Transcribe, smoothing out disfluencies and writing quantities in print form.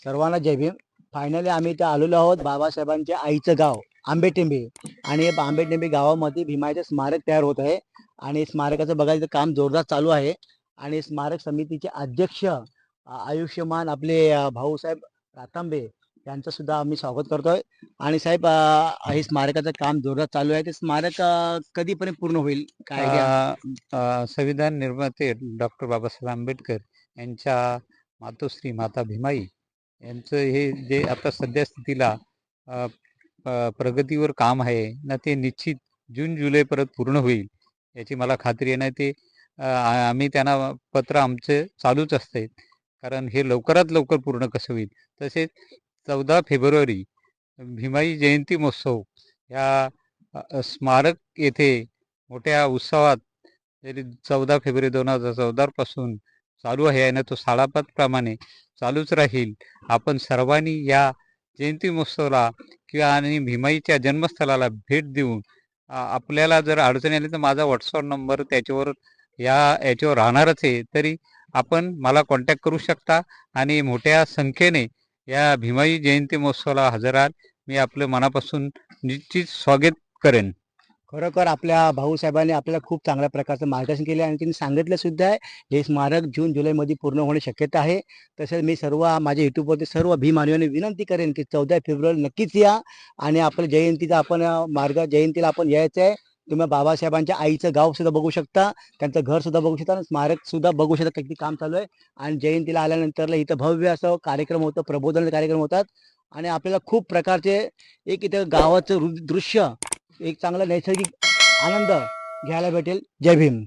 सर्वांना जय भीम. फायनली आम्ही इथे आलेलो आहोत बाबासाहेबांच्या आईचं गाव आंबेटिंबे. आणि आंबेटिंबे गावामध्ये भीमाचं स्मारक तयार होत आहे. आणि स्मारकाचं बघायचं काम जोरदार चालू आहे. आणि स्मारक समितीचे अध्यक्ष आयुष्यमान आपले भाऊसाहेब रातांबे यांचं सुद्धा आम्ही स्वागत करतोय. आणि साहेब, हे स्मारकाचं काम जोरदार चालू आहे. ते स्मारक कधीपर्यंत पूर्ण होईल, काय आयडिया? संविधान निर्माते डॉक्टर बाबासाहेब आंबेडकर यांच्या मातोश्री माता भीमाई यांचं हे जे आता सध्या स्थितीला प्रगतीवर काम आहे ना, ते निश्चित जून जुलैपर्यंत पूर्ण होईल याची मला खात्री आहे. ना ते आम्ही त्यांना पत्र आमचे चालूच असते, कारण हे लवकरात लवकर पूर्ण कसं होईल. तसेच 14 फेब्रुवारी भीमाई जयंती महोत्सव या स्मारक येथे मोठ्या उत्सवात 14 फेब्रुवारी 2014 पासून चालू आहे आणि तो 5:30 प्रमाणे चालूच राहील. आपण सर्वांनी या जयंती महोत्सवाला किंवा आणि भीमाईच्या जन्मस्थळाला भेट देऊन आपल्याला जर अडचण आली तर माझा व्हॉट्सअप नंबर त्याच्यावर याच्यावर राहणारच आहे. तरी आपण मला कॉन्टॅक्ट करू शकता आणि मोठ्या संख्येने या भीमाई जयंती महोत्सवाला हजर राहाल. मी आपलं मनापासून निश्चित स्वागत करेन. खरोखर आपल्या भाऊसाहेबांनी आपल्याला खूप चांगल्या प्रकारचं मार्गदर्शन केले आणि त्यांनी सांगितलं सुद्धा आहे हे स्मारक जून जुलैमध्ये पूर्ण होण्याची शक्यता आहे. तसेच मी माझ्या युट्यूबवरती सर्व भीमानवांनी विनंती करेन की 14 फेब्रुवारी नक्कीच या. आणि आपल्या जयंतीचा आपण जयंतीला आपण यायचं आहे. तुम्ही बाबासाहेबांच्या आईचं गाव सुद्धा बघू शकता, त्यांचं घर सुद्धा बघू शकता आणि स्मारक सुद्धा बघू शकता. किती काम चालू आहे. आणि जयंतीला आल्यानंतर इथं भव्य असं कार्यक्रम होतं, प्रबोधनाचे कार्यक्रम होतात. आणि आपल्याला खूप प्रकारचे एक इथं गावाचं दृश्य, एक चांगला नैसर्गिक आनंद घ्यायला भेटेल. जय भीम.